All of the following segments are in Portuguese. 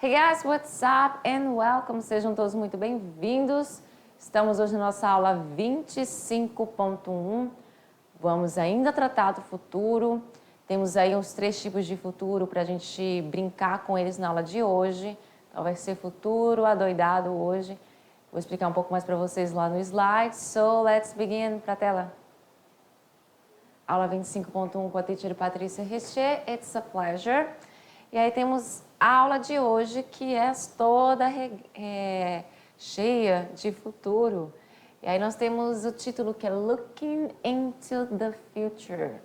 Hey guys, what's up and welcome. Sejam todos muito bem-vindos. Estamos hoje na nossa aula 25.1. Vamos ainda tratar do futuro. Temos aí uns 3 tipos de futuro para a gente brincar com eles na aula de hoje. Então vai ser futuro adoidado hoje. Vou explicar um pouco mais para vocês lá no slide. So, let's begin. Para a tela. Aula 25.1 com a teacher Patrícia Richer. It's a pleasure. E aí temos a aula de hoje que é toda cheia de futuro. E aí nós temos o título que é Looking into the Future.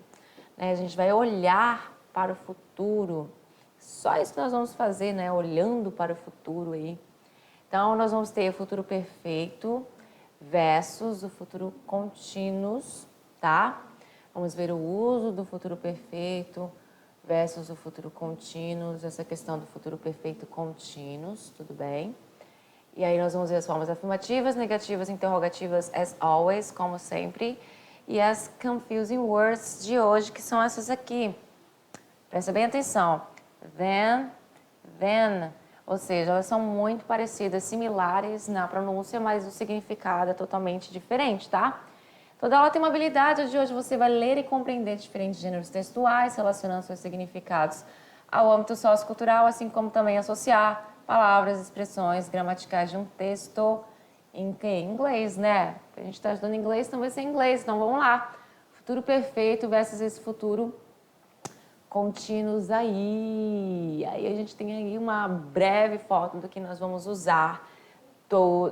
Né? A gente vai olhar para o futuro. Só isso que nós vamos fazer, né? Olhando para o futuro aí. Então, nós vamos ter o futuro perfeito versus o futuro contínuos, tá? Vamos ver o uso do futuro perfeito versus o futuro contínuos, essa questão do futuro perfeito contínuos, tudo bem? E aí nós vamos ver as formas afirmativas, negativas, interrogativas, as always, como sempre, e as confusing words de hoje, que são essas aqui. Presta bem atenção. Then, ou seja, elas são muito parecidas, similares na pronúncia, mas o significado é totalmente diferente, tá? Toda aula tem uma habilidade, de hoje você vai ler e compreender diferentes gêneros textuais, relacionando seus significados ao âmbito sociocultural, assim como também associar palavras, expressões gramaticais de um texto em inglês, né? A gente está estudando inglês, então vai ser inglês, então vamos lá. Futuro perfeito versus esse futuro contínuos aí. Aí a gente tem aí uma breve foto do que nós vamos usar.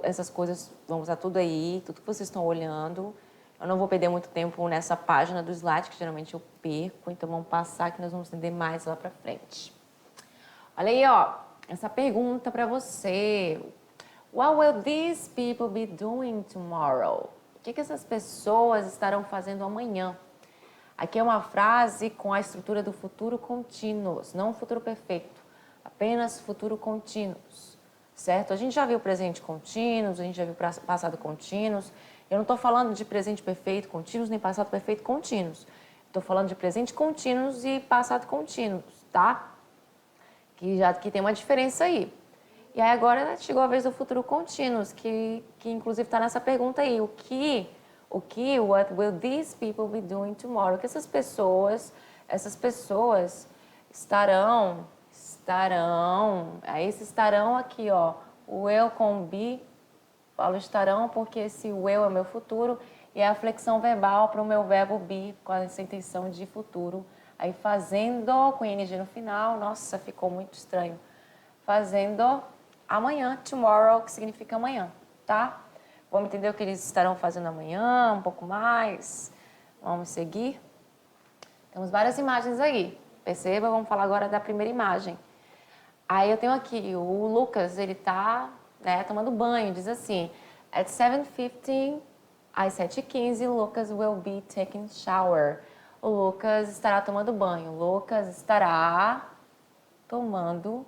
Essas coisas, vamos usar tudo aí, tudo que vocês estão olhando. Eu não vou perder muito tempo nessa página do slide, que geralmente eu perco, então vamos passar que nós vamos entender mais lá pra frente. Olha aí, ó, essa pergunta para você. What will these people be doing tomorrow? O que essas pessoas estarão fazendo amanhã? Aqui é uma frase com a estrutura do futuro contínuos, não futuro perfeito, apenas futuro contínuos, certo? A gente já viu presente contínuos, a gente já viu passado contínuos. Eu não estou falando de presente perfeito contínuos, nem passado perfeito contínuos. Estou falando de presente contínuos e passado contínuos, tá? Que tem uma diferença aí. E aí agora chegou a vez do futuro contínuos, que inclusive está nessa pergunta aí. What will these people be doing tomorrow? Que essas pessoas estarão, aí esse estarão aqui, ó, o will com be, falo estarão porque esse will é o meu futuro e é a flexão verbal para o meu verbo be, com essa intenção de futuro. Aí fazendo, com ing no final, nossa, ficou muito estranho. Fazendo amanhã, tomorrow, que significa amanhã, tá? Vamos entender o que eles estarão fazendo amanhã, um pouco mais. Vamos seguir. Temos várias imagens aí. Perceba, vamos falar agora da primeira imagem. Aí eu tenho aqui o Lucas, ele tá, né, tomando banho, diz assim, at 7:15, às 7:15, Lucas will be taking shower. O Lucas estará tomando banho. Lucas estará tomando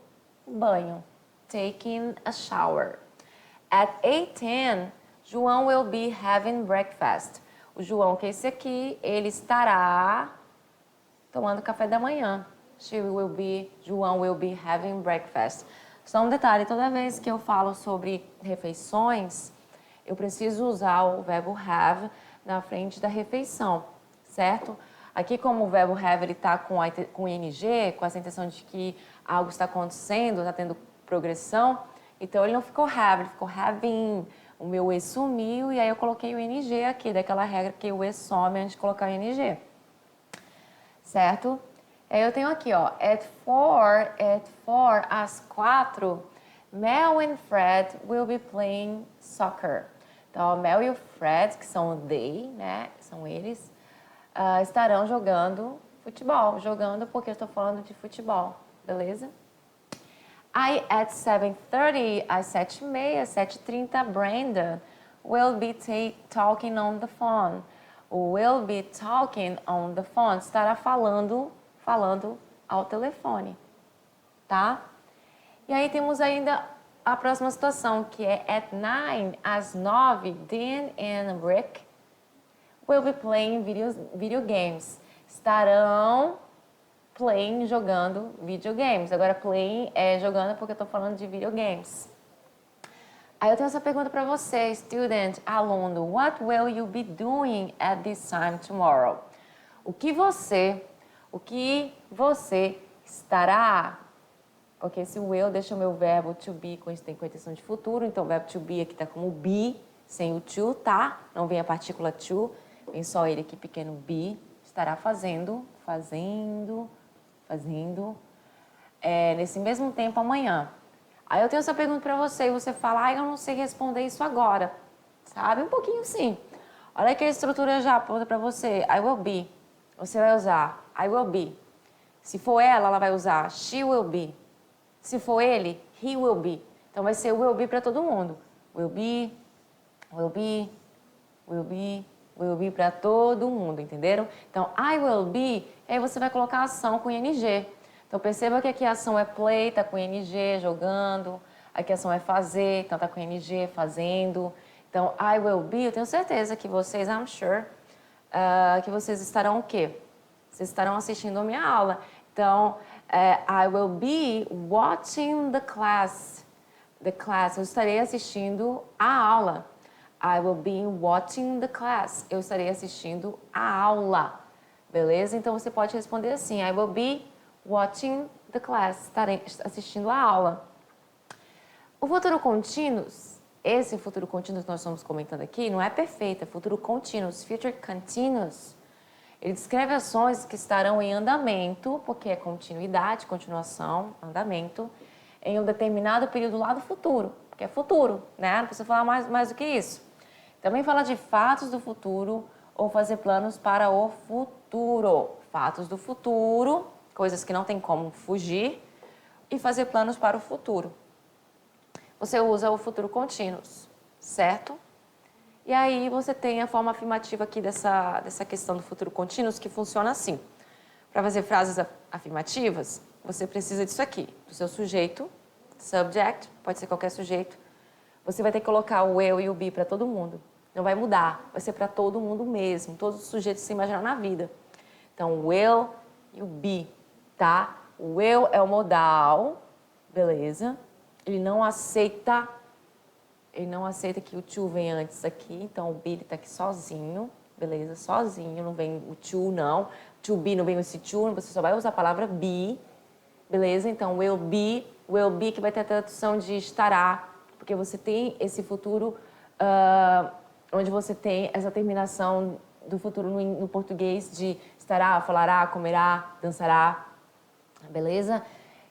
banho. Taking a shower. At 8:10, João will be having breakfast. O João, que é esse aqui, ele estará tomando café da manhã. João will be having breakfast. Só um detalhe, toda vez que eu falo sobre refeições, eu preciso usar o verbo have na frente da refeição, certo? Aqui, como o verbo have ele está com ing, com essa intenção de que algo está acontecendo, está tendo progressão, então ele não ficou have, ele ficou having. O meu e sumiu e aí eu coloquei o ing aqui, daquela regra que o e some antes de colocar o ing. Certo? Aí eu tenho aqui, ó, at 4, às 4, Mel and Fred will be playing soccer. Então, a Mel e o Fred, que são they, né, são eles, estarão jogando futebol. Jogando porque eu estou falando de futebol, beleza? Aí, at 7:30, às 7:30, 7:30, Brandon will be talking on the phone. O will be talking on the phone estará falando ao telefone, tá? E aí temos ainda a próxima situação, que é at 9, às 9, Dan and Rick will be playing video games. Estarão playing, jogando videogames. Agora, playing é jogando porque eu tô falando de videogames. Aí eu tenho essa pergunta para você, student, aluno. What will you be doing at this time tomorrow? O que você estará? Porque esse will deixa o meu verbo to be com intenção de futuro. Então, o verbo to be aqui tá como be, sem o to, tá? Não vem a partícula to, vem só ele aqui pequeno be. Estará fazendo, nesse mesmo tempo amanhã. Aí eu tenho essa pergunta para você e você fala, eu não sei responder isso agora. Sabe? Um pouquinho sim. Olha que a estrutura já aponta para você. I will be. Você vai usar I will be. Se for ela vai usar she will be. Se for ele, he will be. Então vai ser will be para todo mundo. Will be, will be, will be, will be para todo mundo, entenderam? Então, I will be, aí você vai colocar a ação com ing. Então, perceba que aqui a ação é play, tá com ing, jogando. Aqui a ação é fazer, então tá com ing, fazendo. Então, I will be, eu tenho certeza que vocês, I'm sure, que vocês estarão o quê? Vocês estarão assistindo a minha aula. Então, I will be watching the class. The class, eu estarei assistindo a aula. I will be watching the class. Eu estarei assistindo a aula. Beleza? Então, você pode responder assim. I will be watching the class. Estarei assistindo a aula. O futuro contínuo, esse futuro contínuo que nós estamos comentando aqui, não é perfeito. É futuro contínuo, future continuous. Ele descreve ações que estarão em andamento, porque é continuidade, continuação, andamento, em um determinado período lá do futuro, porque é futuro, né? Não precisa falar mais do que isso. Também fala de fatos do futuro ou fazer planos para o futuro. Fatos do futuro, coisas que não tem como fugir, e fazer planos para o futuro. Você usa o futuro contínuo, certo? E aí você tem a forma afirmativa aqui dessa questão do futuro contínuo, que funciona assim. Para fazer frases afirmativas, você precisa disso aqui, do seu sujeito, subject, pode ser qualquer sujeito. Você vai ter que colocar o eu e o be para todo mundo. Não vai mudar, vai ser para todo mundo mesmo, todos os sujeitos que você imaginar na vida. Então, o will e o be, tá? O will é o modal, beleza? Ele não aceita que o to venha antes aqui, então o be ele tá aqui sozinho, beleza? Sozinho, não vem o to não. To be não vem esse to, você só vai usar a palavra be, beleza? Então will be que vai ter a tradução de estará, porque você tem esse futuro onde você tem essa terminação do futuro no português de estará, falará, comerá, dançará, beleza?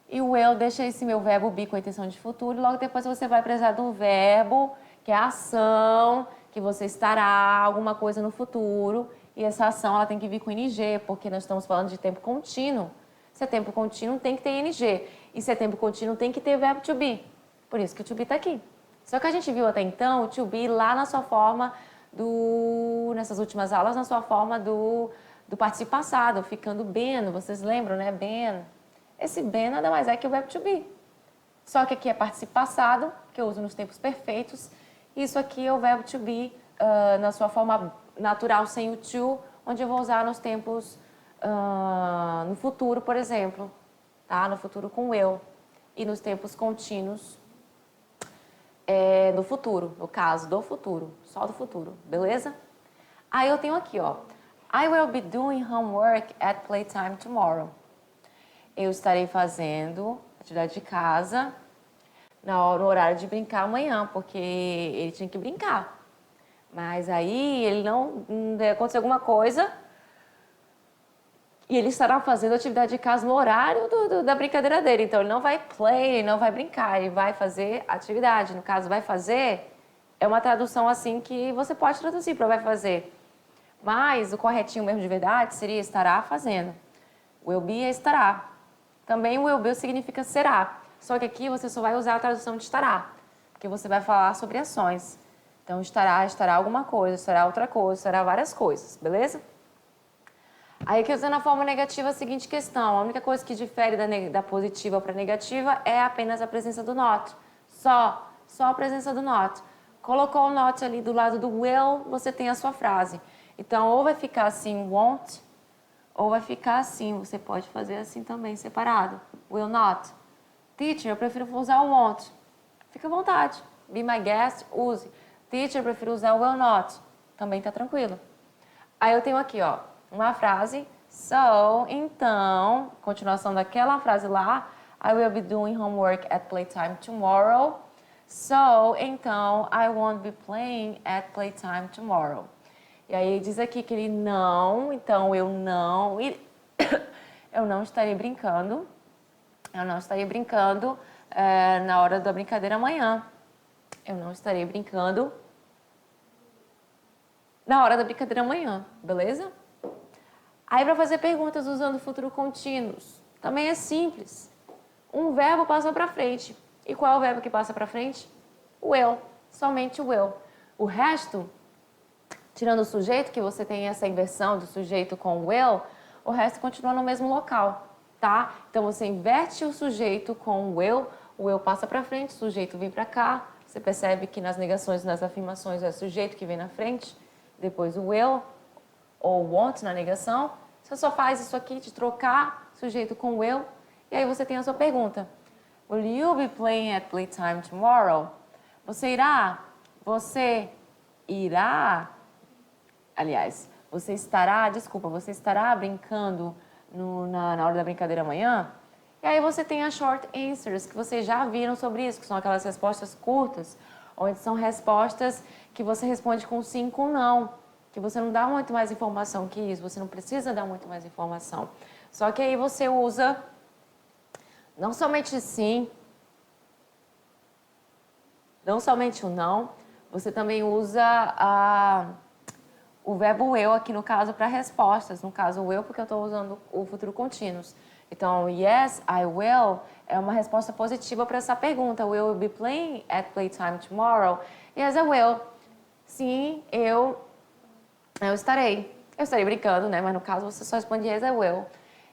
E o will deixa esse meu verbo be com a intenção de futuro. E logo depois você vai precisar de um verbo, que é a ação, que você estará alguma coisa no futuro. E essa ação ela tem que vir com ing, porque nós estamos falando de tempo contínuo. Se é tempo contínuo, tem que ter ing. E se é tempo contínuo, tem que ter verbo to be. Por isso que o to be está aqui. Só que a gente viu até então o to be lá na sua forma nessas últimas aulas, na sua forma do participio passado, ficando been. Vocês lembram, né? Been. Esse been nada mais é que o verbo to be. Só que aqui é participio passado, que eu uso nos tempos perfeitos. Isso aqui é o verbo to be na sua forma natural, sem o to, onde eu vou usar nos tempos no futuro, por exemplo. Tá? No futuro com eu. E nos tempos contínuos no futuro, no caso do futuro. Só do futuro, beleza? Aí eu tenho aqui, ó. I will be doing homework at playtime tomorrow. Eu estarei fazendo atividade de casa no horário de brincar amanhã, porque ele tinha que brincar. Mas aí ele não aconteceu alguma coisa e ele estará fazendo atividade de casa no horário da brincadeira dele. Então ele não vai play, ele não vai brincar, ele vai fazer atividade. No caso, vai fazer é uma tradução assim que você pode traduzir para vai fazer. Mas o corretinho mesmo de verdade seria estará fazendo. Will be é estará. Também o will be significa será. Só que aqui você só vai usar a tradução de estará, porque você vai falar sobre ações. Então, estará alguma coisa, estará outra coisa, estará várias coisas, beleza? Aí, aqui usando a forma negativa, a seguinte questão. A única coisa que difere da positiva para a negativa é apenas a presença do not. Só a presença do not. Colocou o not ali do lado do will, você tem a sua frase. Então, ou vai ficar assim, won't, ou vai ficar assim. Você pode fazer assim também, separado. Will not. Teacher, eu prefiro usar o won't. Fica à vontade. Be my guest, use. Teacher, eu prefiro usar o will not. Também tá tranquilo. Aí eu tenho aqui, ó, uma frase. So, então, continuação daquela frase lá. I will be doing homework at playtime tomorrow. So, então, I won't be playing at playtime tomorrow. E aí diz aqui que ele não, então eu não, eu não estarei brincando. Eu não estarei brincando na hora da brincadeira amanhã. Eu não estarei brincando na hora da brincadeira amanhã, beleza? Aí para fazer perguntas usando o futuro contínuos, também é simples. Um verbo passa para frente. E qual é o verbo que passa para frente? O will, somente o will. O resto, tirando o sujeito, que você tem essa inversão do sujeito com o will, o resto continua no mesmo local, tá? Então você inverte o sujeito com o will passa para frente, o sujeito vem para cá. Você percebe que nas negações e nas afirmações é o sujeito que vem na frente, depois o will ou want na negação. Você só faz isso aqui de trocar sujeito com will e aí você tem a sua pergunta. Will you be playing at playtime tomorrow? Você irá? Aliás, você estará brincando na hora da brincadeira amanhã? E aí você tem as short answers, que vocês já viram sobre isso, que são aquelas respostas curtas, onde são respostas que você responde com sim, com não, que você não dá muito mais informação que isso, você não precisa dar muito mais informação. Só que aí você usa não somente sim, não somente o não, você também usa o verbo will aqui no caso para respostas. No caso, o will porque eu estou usando o futuro contínuos. Então, yes, I will é uma resposta positiva para essa pergunta. Will you be playing at playtime tomorrow? Yes, I will. Sim, eu estarei. Eu estarei brincando, né? Mas no caso você só responde yes, I will.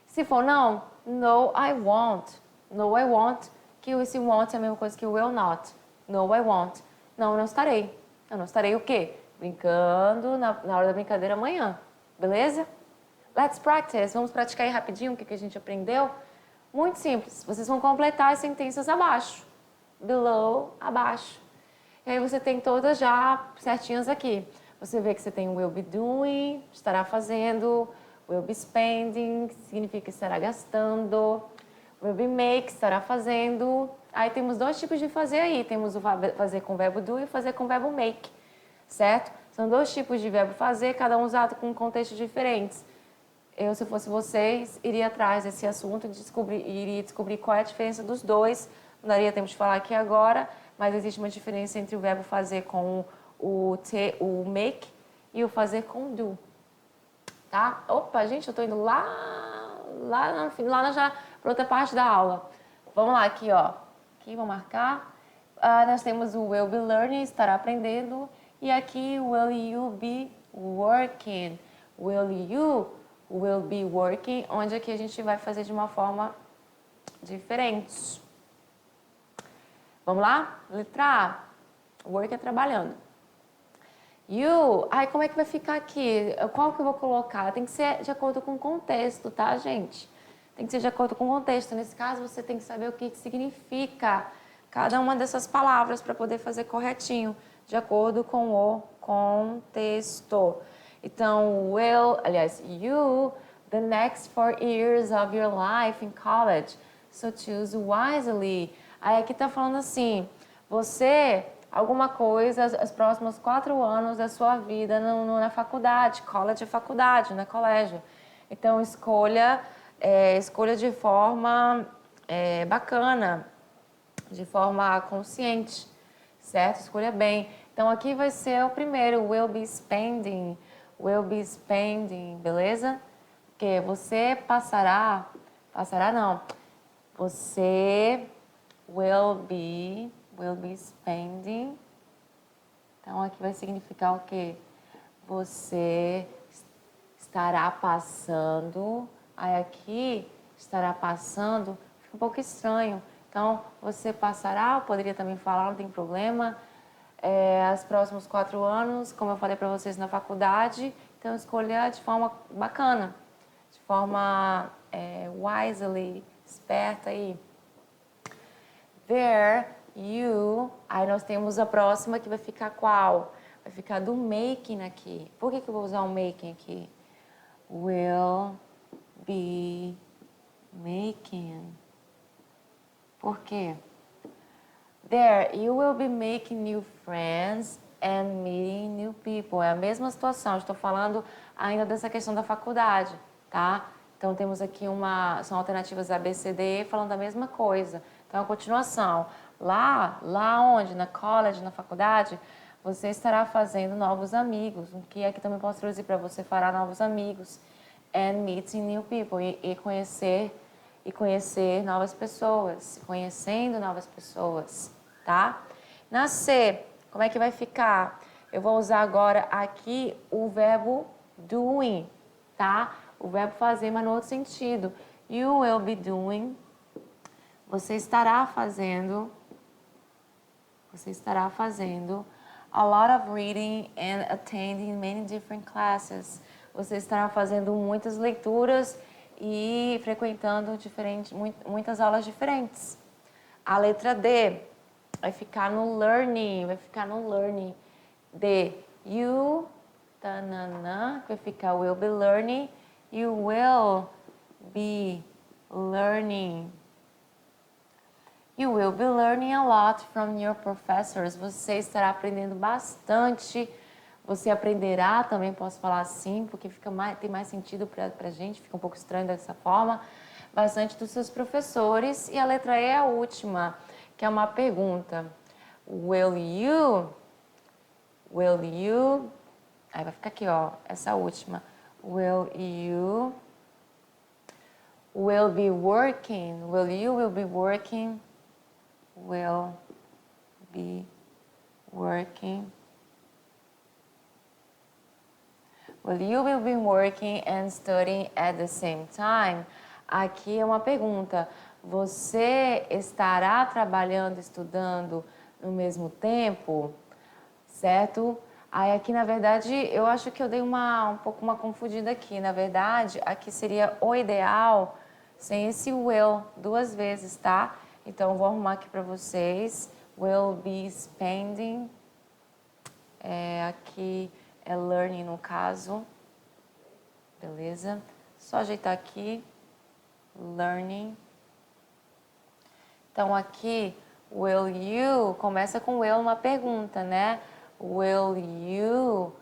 Se for não, no, I won't. No, I won't. Que esse won't é a mesma coisa que will not. No, I won't. Não, não estarei. Eu não estarei o quê? Brincando na hora da brincadeira amanhã. Beleza? Let's practice. Vamos praticar aí rapidinho o que a gente aprendeu. Muito simples. Vocês vão completar as sentenças abaixo. Below, abaixo. E aí você tem todas já certinhas aqui. Você vê que você tem will be doing, estará fazendo. Will be spending, significa estará gastando. Will be make, estará fazendo. Aí temos dois tipos de fazer aí. Temos o fazer com o verbo do e o fazer com o verbo make. Certo? São dois tipos de verbo fazer, cada um usado com contextos diferentes. Eu, se fosse vocês, iria atrás desse assunto e iria descobrir qual é a diferença dos dois. Não daria tempo de falar aqui agora, mas existe uma diferença entre o verbo fazer com o make e o fazer com do. Tá? Opa, gente, eu tô indo lá já para outra parte da aula. Vamos lá, aqui, ó. Aqui, vou marcar. Nós temos o will be learning, estará aprendendo. E aqui, will you be working? Will be working, onde aqui a gente vai fazer de uma forma diferente. Vamos lá? Letra A. Work é trabalhando. You. Ai, como é que vai ficar aqui? Qual que eu vou colocar? Tem que ser de acordo com o contexto, tá, gente? Tem que ser de acordo com o contexto. Nesse caso, você tem que saber o que significa cada uma dessas palavras para poder fazer corretinho, de acordo com o contexto. Então, you, the next 4 years of your life in college, so choose wisely. Aí aqui tá falando assim, você, alguma coisa, os próximos 4 anos da sua vida na faculdade. College é faculdade, não é colégio. Então, escolha de forma bacana, de forma consciente, certo? Escolha bem. Então, aqui vai ser o primeiro, will be spending, beleza? Porque você você will be spending. Então, aqui vai significar o quê? Você estará passando. Aí, aqui, estará passando, fica um pouco estranho. Então, você passará, eu poderia também falar, não tem problema. Os próximos 4 anos, como eu falei para vocês na faculdade. Então, escolha de forma bacana, de forma wisely, esperta aí. There, you. Aí nós temos a próxima que vai ficar qual? Vai ficar do making aqui. Por que eu vou usar o making aqui? Will be making. Por quê? There, you will be making new friends and meeting new people. É a mesma situação, estou falando ainda dessa questão da faculdade, tá? Então temos aqui são alternativas A, B, C, D, falando da mesma coisa. Então a continuação. Lá onde? Na college, na faculdade, você estará fazendo novos amigos. O que aqui também posso traduzir para você fará novos amigos. And meeting new people. E conhecer novas pessoas. Conhecendo novas pessoas, tá? Na C, como é que vai ficar? Eu vou usar agora aqui o verbo doing, tá? O verbo fazer, mas no outro sentido. You will be doing. Você estará fazendo a lot of reading and attending many different classes. Você estará fazendo muitas leituras e frequentando muitas aulas diferentes. A letra D vai ficar no learning, D, you, tanana, vai ficar will be learning, you will be learning. You will be learning a lot from your professors. Você estará aprendendo bastante. Você aprenderá, também posso falar assim, porque tem mais sentido pra gente, fica um pouco estranho dessa forma. Bastante dos seus professores. E a letra E é a última, que é uma pergunta. Will you? Aí vai ficar aqui, ó, essa última. Will be working? Will you be working? Will be working. Will you be working and studying at the same time? Aqui é uma pergunta. Você estará trabalhando e estudando no mesmo tempo? Certo? Aí aqui, na verdade, eu acho que eu dei um pouco uma confundida aqui. Na verdade, aqui seria o ideal sem esse will duas vezes, tá? Então, eu vou arrumar aqui para vocês. Will be spending. Aqui é learning no caso. Beleza? Só ajeitar aqui. Learning. Então, aqui, will you começa com will uma pergunta, né? Will you?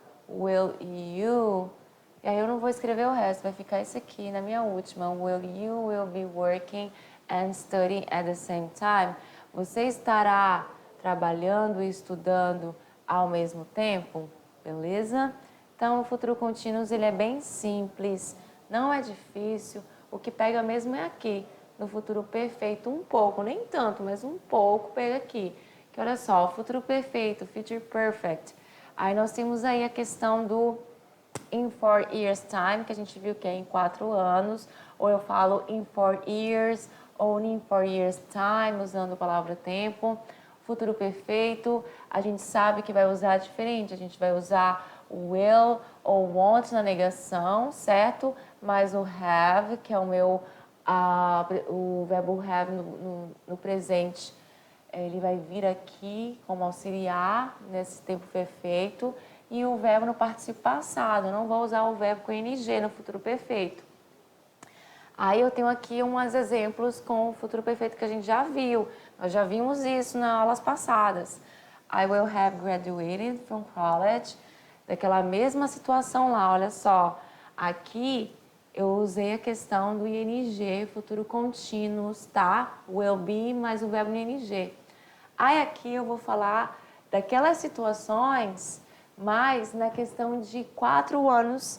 E aí eu não vou escrever o resto, vai ficar isso aqui na minha última. Will be working and studying at the same time? Você estará trabalhando e estudando ao mesmo tempo? Beleza? Então, o futuro contínuo, ele é bem simples, não é difícil. O que pega mesmo é aqui, no futuro perfeito, um pouco, nem tanto, mas um pouco pega aqui. Que olha só, o futuro perfeito, future perfect. Aí nós temos aí a questão do in 4 years time, que a gente viu que é em 4 anos, ou eu falo in 4 years, ou in 4 years time, usando a palavra tempo. Futuro perfeito, a gente sabe que vai usar diferente, a gente vai usar o will ou want na negação, certo? Mas o have, que é o verbo have no presente, ele vai vir aqui como auxiliar nesse tempo perfeito. E o verbo no particípio passado, eu não vou usar o verbo com ing no futuro perfeito. Aí eu tenho aqui uns exemplos com o futuro perfeito que a gente já viu. Nós já vimos isso nas aulas passadas. I will have graduated from college. Daquela mesma situação lá, olha só. Aqui eu usei a questão do ing, futuro contínuo, tá? Will be mais o verbo no ing. Aí aqui eu vou falar daquelas situações, mas na questão de 4 anos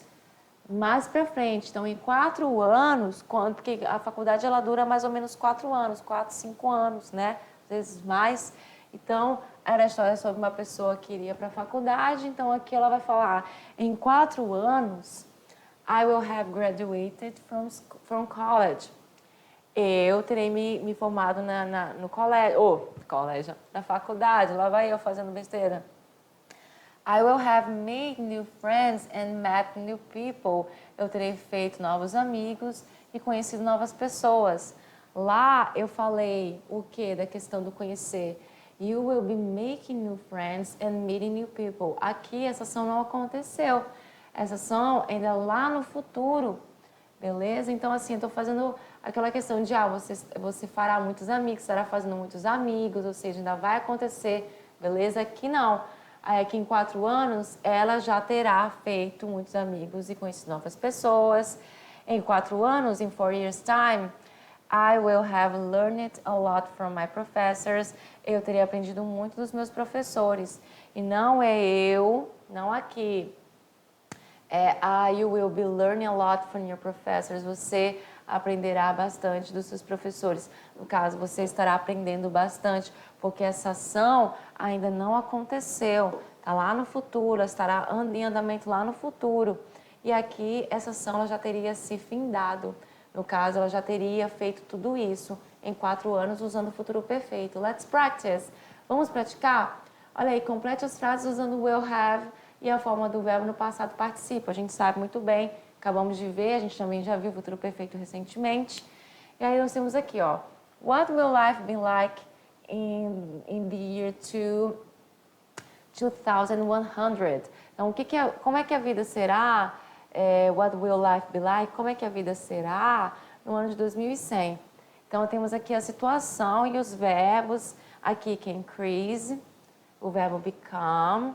mais para frente. Então, em 4 anos, porque a faculdade ela dura mais ou menos 4 anos, 4, 5 anos, né? Às vezes mais. Então, era a história sobre uma pessoa que iria para a faculdade. Então, aqui ela vai falar, em 4 anos, I will have graduated from college. Eu terei me formado no colégio, na faculdade. Lá vai eu fazendo besteira. I will have made new friends and met new people. Eu terei feito novos amigos e conhecido novas pessoas. Lá eu falei o que da questão do conhecer. You will be making new friends and meeting new people. Aqui essa ação não aconteceu. Essa ação ainda é lá no futuro. Beleza? Então, assim, eu tô fazendo aquela questão de, você fará muitos amigos, estará fazendo muitos amigos, ou seja, ainda vai acontecer, beleza? Aqui não. Aí, aqui em 4 anos, ela já terá feito muitos amigos e conhecido novas pessoas. Em 4 anos, in 4 years' time, I will have learned a lot from my professors. Eu teria aprendido muito dos meus professores. E não é eu, não aqui. You will be learning a lot from your professors. Você aprenderá bastante dos seus professores. No caso, você estará aprendendo bastante, porque essa ação ainda não aconteceu. Está lá no futuro, estará em andamento lá no futuro. E aqui, essa ação ela já teria se findado. No caso, ela já teria feito tudo isso em 4 anos usando o futuro perfeito. Let's practice. Vamos praticar? Olha aí, complete as frases usando will have e a forma do verbo no passado participo. A gente sabe muito bem, acabamos de ver, a gente também já viu o futuro perfeito recentemente. E aí nós temos aqui, ó, what will life be like in the year 2100? Então, como é que a vida será? What will life be like? Como é que a vida será no ano de 2100? Então, temos aqui a situação e os verbos. Aqui que increase, o verbo become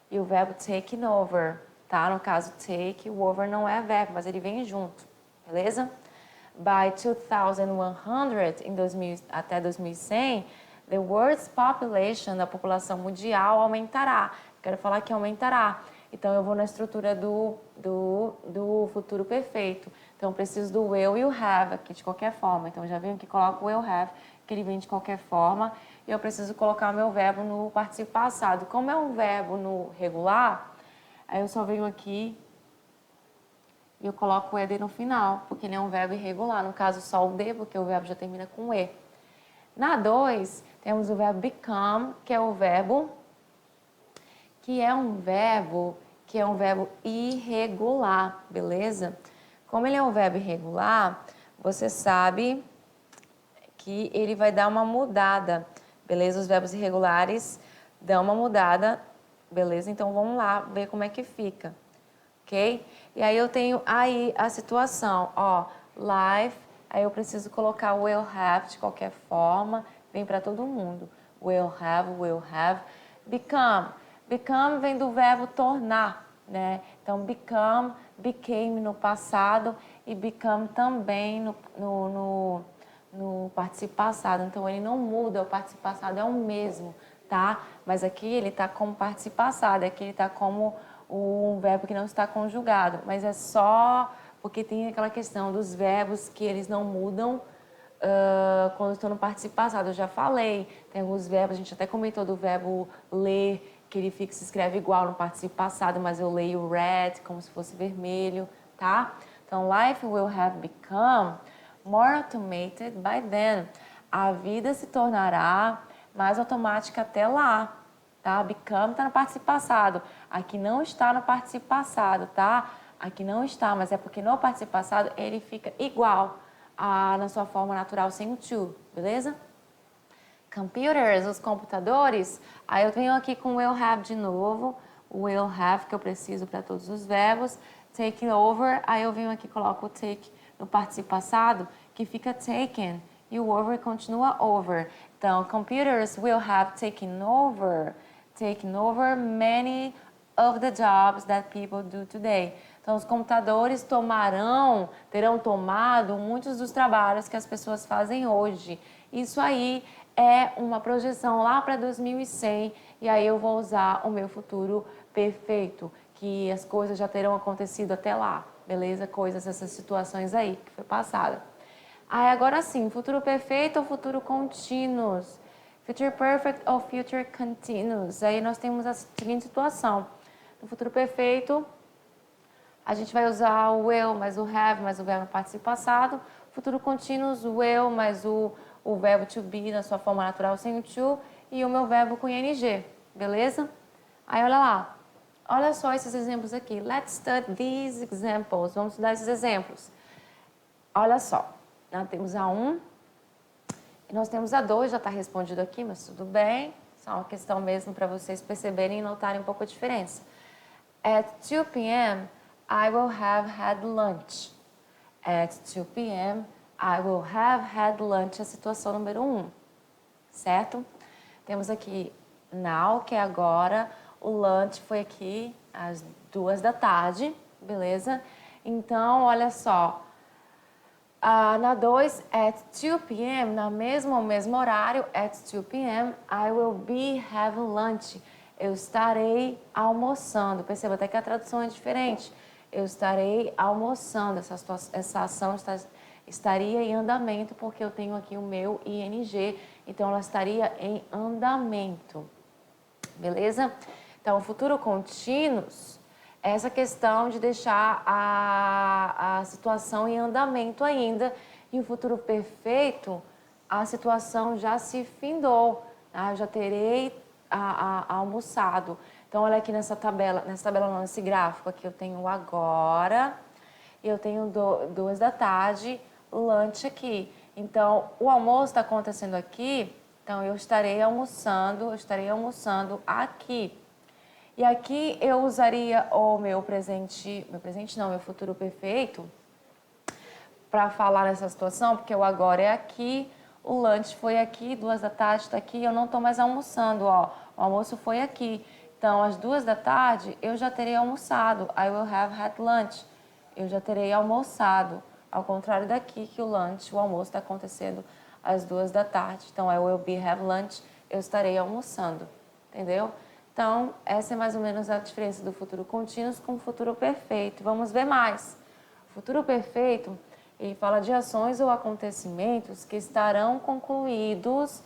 e o verbo taking over, tá? No caso, take, o over não é verbo, mas ele vem junto, beleza? By 2100, até 2100, the world's population, a população mundial, aumentará. Quero falar que aumentará. Então, eu vou na estrutura do futuro perfeito. Então, eu preciso do will e o have aqui de qualquer forma. Então, já venho que coloco o will have, que ele vem de qualquer forma. E eu preciso colocar o meu verbo no participio passado. Como é um verbo no regular, aí eu só venho aqui e eu coloco o ED no final, porque ele é um verbo irregular. No caso, só o D, porque o verbo já termina com E. Na 2, temos o verbo become, que é um verbo irregular, beleza? Como ele é um verbo irregular, você sabe que ele vai dar uma mudada, beleza? Os verbos irregulares dão uma mudada, beleza? Então, vamos lá ver como é que fica, ok? E aí, eu tenho aí a situação, ó, life, aí eu preciso colocar o will have de qualquer forma, vem para todo mundo. Will have, become. Become vem do verbo tornar, né? Então, become, became no passado e become também no participio passado. Então, ele não muda, o participio passado é o mesmo, tá? Mas aqui ele está como participio passado, aqui ele está como um verbo que não está conjugado. Mas é só porque tem aquela questão dos verbos que eles não mudam quando estão no participio passado. Eu já falei, tem alguns verbos, a gente até comentou do verbo ler, que ele se escreve igual no participio passado, mas eu leio red como se fosse vermelho, tá? Então, life will have become more automated by then. A vida se tornará mais automática até lá, tá? Become está no participio passado. Aqui não está no participio passado, tá? Aqui não está, mas é porque no participio passado ele fica igual na sua forma natural sem o to, beleza? Computers, os computadores. Aí eu venho aqui com will have de novo. O will have que eu preciso para todos os verbos. Take over, aí eu venho aqui e coloco o take no participio passado, que fica taken. E o over continua over. Então, computers will have taken over many of the jobs that people do today. Então, os computadores terão tomado muitos dos trabalhos que as pessoas fazem hoje. Isso aí é uma projeção lá para 2100 e aí eu vou usar o meu futuro perfeito, que as coisas já terão acontecido até lá, beleza? Essas situações aí que foi passada. Aí agora sim, futuro perfeito ou futuro continuous? Future perfect ou future continuous? Aí nós temos a seguinte situação. No futuro perfeito, a gente vai usar o will mais o have mais o verbo no participio passado. Futuro continuous, will mais o verbo to be na sua forma natural sem o to e o meu verbo com ing, beleza? Aí olha lá, Olha só esses exemplos aqui. Let's study these examples. Vamos estudar esses exemplos. Olha só, nós temos a 1 e nós temos a 2, já está respondido aqui, mas tudo bem. Só uma questão mesmo para vocês perceberem e notarem um pouco a diferença. At 2 p.m., I will have had lunch. At 2 p.m., I will have had lunch, a situação número 1, certo? Temos aqui now, que é agora, o lunch foi aqui às 2 da tarde, beleza? Então, olha só, na 2, at 2 p.m., no mesmo horário, at 2 p.m., I will be having lunch. Eu estarei almoçando. Perceba até que a tradução é diferente. Eu estarei almoçando. Essa ação estaria em andamento, porque eu tenho aqui o meu ing. Então, ela estaria em andamento. Beleza? Então, o futuro contínuos é essa questão de deixar a situação em andamento ainda. E o futuro perfeito, a situação já se findou. Tá? Eu já terei almoçado. Então, olha aqui nessa tabela não, nesse gráfico aqui, eu tenho o agora e eu tenho 2 da tarde, o lunch aqui. Então, o almoço está acontecendo aqui, então eu estarei almoçando aqui. E aqui eu usaria o meu futuro perfeito para falar nessa situação, porque o agora é aqui, o lunch foi aqui, 2 da tarde está aqui, eu não estou mais almoçando, ó. O almoço foi aqui. Então, às 2 da tarde, eu já terei almoçado. I will have had lunch. Eu já terei almoçado. Ao contrário daqui, que o almoço está acontecendo às 2 da tarde. Então, I will be have lunch. Eu estarei almoçando. Entendeu? Então, essa é mais ou menos a diferença do futuro contínuo com o futuro perfeito. Vamos ver mais. O futuro perfeito, ele fala de ações ou acontecimentos que estarão concluídos,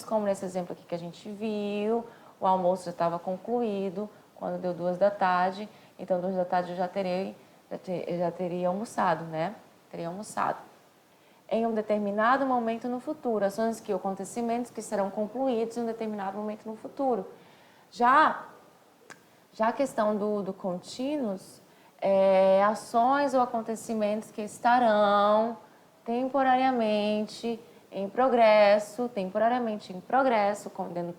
como nesse exemplo aqui que a gente viu. O almoço já estava concluído quando deu 2 da tarde. Então, 2 da tarde eu já teria almoçado, né? Teria almoçado. Em um determinado momento no futuro. Ações que acontecimentos que serão concluídos em um determinado momento no futuro. Já a questão do contínuos, ações ou acontecimentos que estarão temporariamente em progresso, dando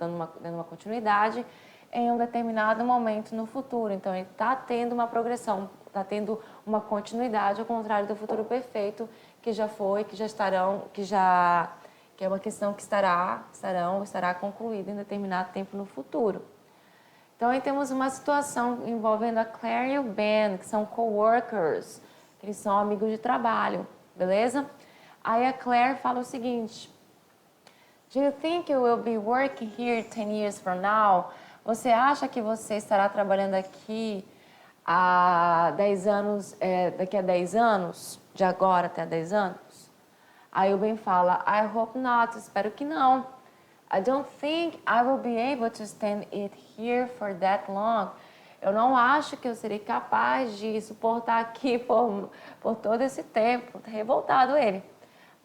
uma continuidade em um determinado momento no futuro. Então, ele está tendo uma progressão, está tendo uma continuidade, ao contrário do futuro perfeito, que já foi, que já estarão, que é uma questão que estará concluída em determinado tempo no futuro. Então, aí temos uma situação envolvendo a Claire e o Ben, que são coworkers, que eles são amigos de trabalho, beleza? Aí a Claire fala o seguinte: Do you think you will be working here 10 years from now? Você acha que você estará trabalhando aqui há 10 anos, daqui a 10 anos? De agora até 10 anos? Aí o Ben fala: I hope not, espero que não. I don't think I will be able to stand it here for that long. Eu não acho que eu serei capaz de suportar aqui por todo esse tempo. Tá revoltado ele.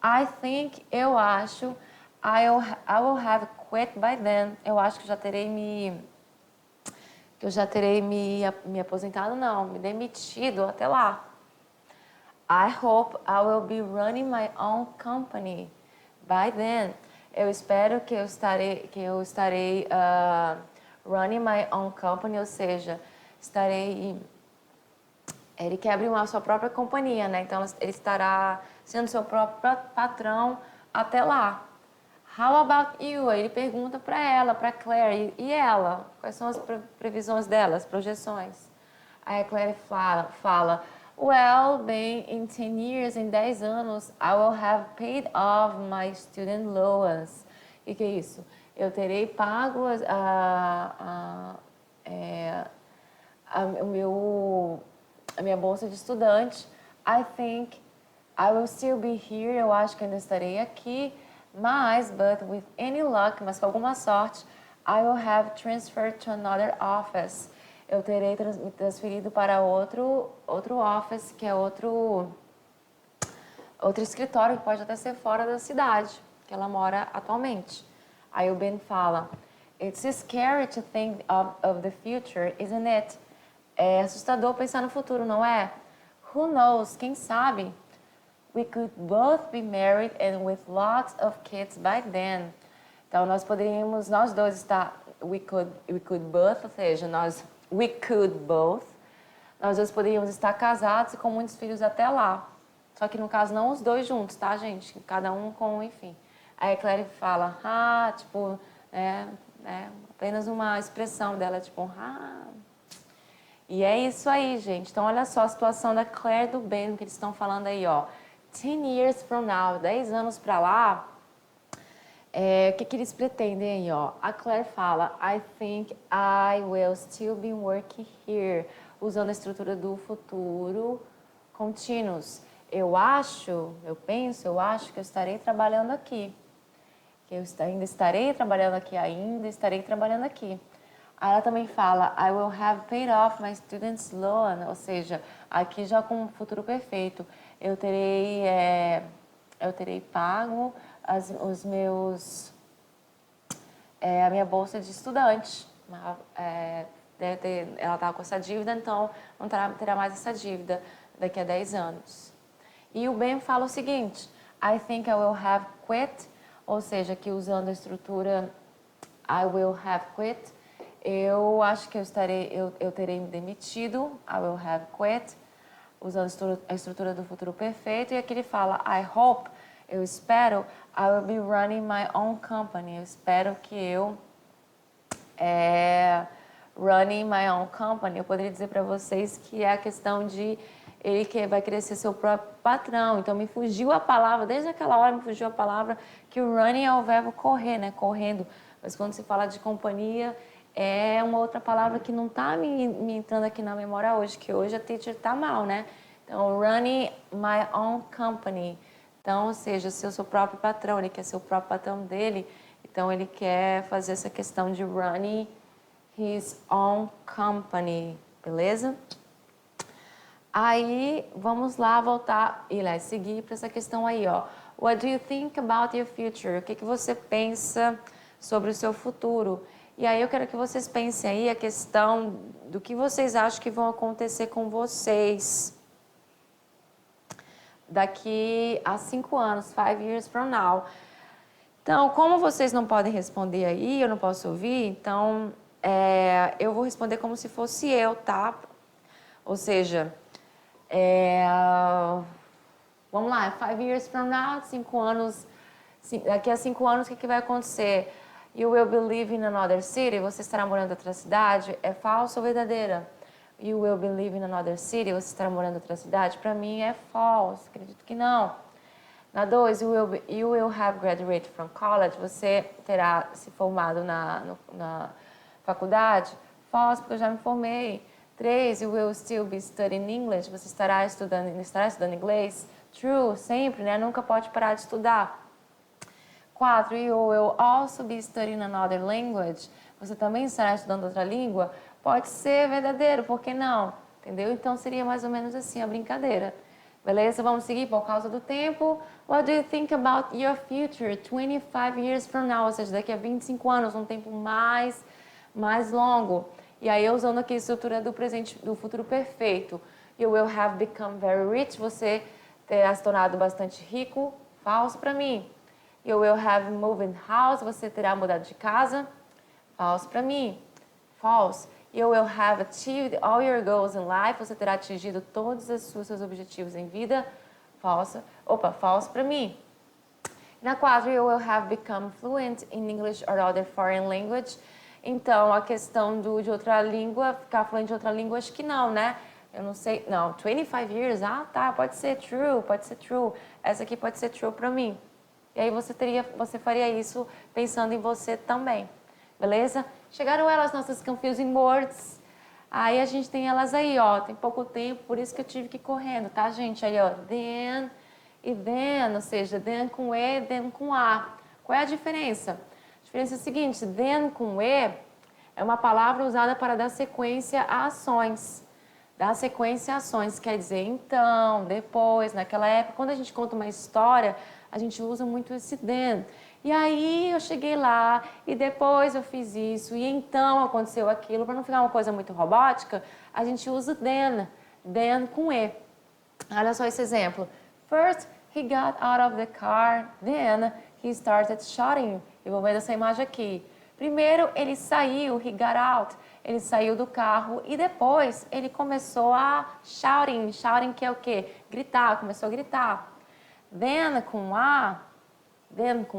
I think, eu acho, I will have quit by then. Eu acho que eu já terei me aposentado, não, me demitido até lá. I hope I will be running my own company by then. Eu espero que eu estarei running my own company, ou seja, ele quer abrir a sua própria companhia, né? Então, ele estará sendo seu próprio patrão até lá. How about you? Aí ele pergunta para ela, para Claire, e ela? Quais são as previsões dela, as projeções? Aí a Claire fala, well, bem, in 10 years, em 10 anos, I will have paid off my student loans. E que é isso? Eu terei pago a minha bolsa de estudante. I think I will still be here. Eu acho que ainda estarei aqui. But with any luck, mas com alguma sorte, I will have transferred to another office. Eu terei me transferido para outro office, que é outro escritório, que pode até ser fora da cidade que ela mora atualmente. Aí o Ben fala, It's scary to think of the future, isn't it? É assustador pensar no futuro, não é? Who knows? Quem sabe? We could both be married and with lots of kids by then. Então, nós dois estar, we could both, ou seja, we could both, nós dois poderíamos estar casados e com muitos filhos até lá. Só que no caso, não os dois juntos, tá, gente? Cada um com, enfim. Aí a Claire fala, tipo, apenas uma expressão dela, tipo, E é isso aí, gente. Então, olha só a situação da Claire e do Ben, que eles estão falando aí, ó. 10 years from now, 10 anos pra lá, o que eles pretendem aí, ó? A Claire fala, I think I will still be working here, usando a estrutura do futuro continuous. Eu acho que eu estarei trabalhando aqui. Que eu ainda estarei trabalhando aqui, Aí ela também fala, I will have paid off my student's loan, ou seja, aqui já com o futuro perfeito, eu terei pago a minha bolsa de estudante. Ela estava com essa dívida, então não terá mais essa dívida daqui a 10 anos. E o Ben fala o seguinte, I think I will have quit, ou seja, que usando a estrutura I will have quit, eu acho que eu terei me demitido, I will have quit, usando a estrutura do futuro perfeito. E aqui ele fala, I hope, eu espero, I will be running my own company. Eu espero que eu running my own company. Eu poderia dizer para vocês que é a questão de ele que vai querer ser seu próprio patrão. Então me fugiu a palavra, desde aquela hora me fugiu a palavra que o running é o verbo correr, né? Correndo. Mas quando se fala de companhia, é uma outra palavra que não está me entrando aqui na memória hoje, que hoje a teacher está mal, né? Então, running my own company. Então, ou seja, ser o seu próprio patrão, ele quer ser o próprio patrão dele, então ele quer fazer essa questão de running his own company, beleza? Aí, vamos lá voltar e lá seguir para essa questão aí, ó. What do you think about your future? O que você pensa sobre o seu futuro? E aí eu quero que vocês pensem aí a questão do que vocês acham que vão acontecer com vocês daqui a 5 anos, 5 years from now. Então, como vocês não podem responder aí, eu não posso ouvir, então eu vou responder como se fosse eu, tá? Ou seja, vamos lá, 5 years from now, 5 anos, daqui a 5 anos o que vai acontecer? You will be living in another city, você estará morando em outra cidade, é falso ou verdadeira? You will be living in another city, você estará morando em outra cidade? Para mim é falso, acredito que não. Na 2, you will have graduated from college, você terá se formado na faculdade? Falso, porque eu já me formei. 3, you will still be studying English, você estará estudando inglês? True, sempre, né? Nunca pode parar de estudar. 4, you will also be studying another language, você também estará estudando outra língua? Pode ser verdadeiro, por que não? Entendeu? Então seria mais ou menos assim a brincadeira. Beleza? Vamos seguir por causa do tempo. What do you think about your future 25 years from now? Ou seja, daqui a 25 anos, um tempo mais longo. E aí, usando aqui a estrutura do presente, do futuro perfeito. You will have become very rich. Você terá se tornado bastante rico. Falso para mim. You will have moved house. Você terá mudado de casa. Falso para mim. False. You will have achieved all your goals in life. Você terá atingido todos os seus objetivos em vida. Falso. Falso para mim. Na 4, you will have become fluent in English or other foreign language. Então, a questão de outra língua, ficar fluente de outra língua, acho que não, né? Eu não sei. Não, 25 years. Pode ser true. Essa aqui pode ser true para mim. E aí você faria isso pensando em você também. Beleza? Chegaram elas, nossas confusing words. Aí a gente tem elas aí, ó. Tem pouco tempo, por isso que eu tive que ir correndo, tá, gente? Aí, ó. Then e then, ou seja, then com E, then com A. Qual é a diferença? A diferença é a seguinte, then com E é uma palavra usada para dar sequência a ações. Dar sequência a ações, quer dizer, então, depois, naquela época. Quando a gente conta uma história, a gente usa muito esse then. E aí eu cheguei lá e depois eu fiz isso e então aconteceu aquilo. Para não ficar uma coisa muito robótica, a gente usa then com E. Olha só esse exemplo. First, he got out of the car, then he started shouting. Eu vou ver essa imagem aqui. Primeiro, ele saiu, he got out. Ele saiu do carro e depois ele começou a shouting. Shouting que é o quê? Gritar, começou a gritar. Then com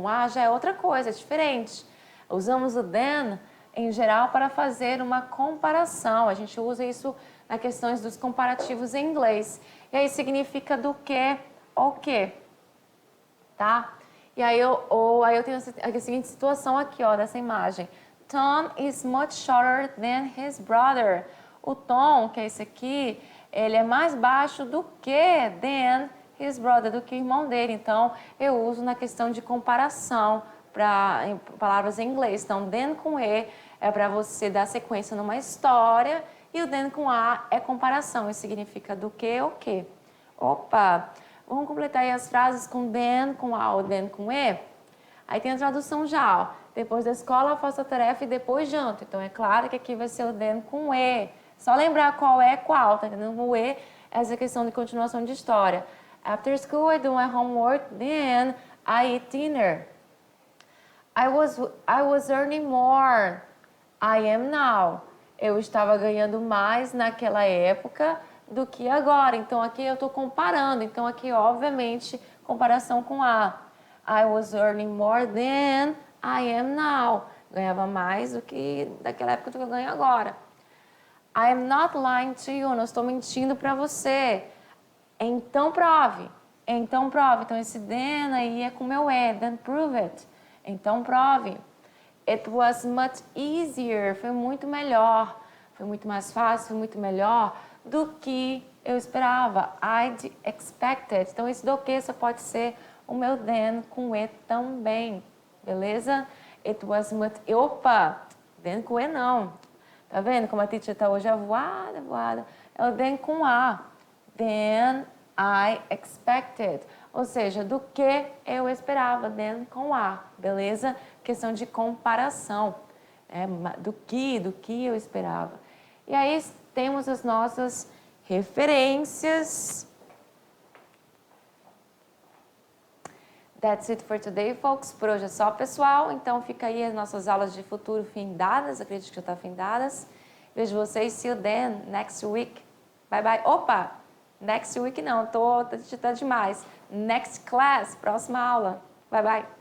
A já é outra coisa, é diferente. Usamos o then em geral para fazer uma comparação. A gente usa isso nas questões dos comparativos em inglês. E aí significa do que ou que, tá? E aí eu tenho a seguinte situação aqui, ó, dessa imagem. Tom is much shorter than his brother. O Tom, que é esse aqui, ele é mais baixo do que than his brother, do que o irmão dele. Então, eu uso na questão de comparação em palavras em inglês. Então, then com E é para você dar sequência numa história e o then com A é comparação. Isso significa do que ou que. Opa! Vamos completar aí as frases com then com A ou then com E. Aí tem a tradução já, ó. Depois da escola, faço a tarefa e depois janto. Então, é claro que aqui vai ser o then com E. Só lembrar qual é qual, tá entendendo? O E é essa questão de continuação de história. After school, I do my homework, then I eat dinner. I was earning more. I am now. Eu estava ganhando mais naquela época do que agora. Então, aqui eu estou comparando. Então, aqui, obviamente, comparação com A. I was earning more than I am now. Ganhava mais do que daquela época do que eu ganho agora. I am not lying to you. Não estou mentindo para você. Então prove. Então prove. Então esse then aí é com meu E. Then prove it. Então prove. It was much easier. Foi muito melhor. Foi muito mais fácil, foi muito melhor do que eu esperava. I'd expected. Então esse do que só pode ser o meu then com E também. Beleza? It was much... Opa! Then com E não. Tá vendo como a teacher tá hoje voada? É o then com A. Then I expected. Ou seja, do que eu esperava. Then com A. Beleza? Questão de comparação. Do que eu esperava. E aí temos as nossas referências. That's it for today, folks. Por hoje é só, pessoal. Então, fica aí as nossas aulas de futuro findadas. Acredito que já estão findadas. Vejo vocês. See you then, next week. Bye, bye. Opa! Next week não. Tá demais. Next class. Próxima aula. Bye, bye.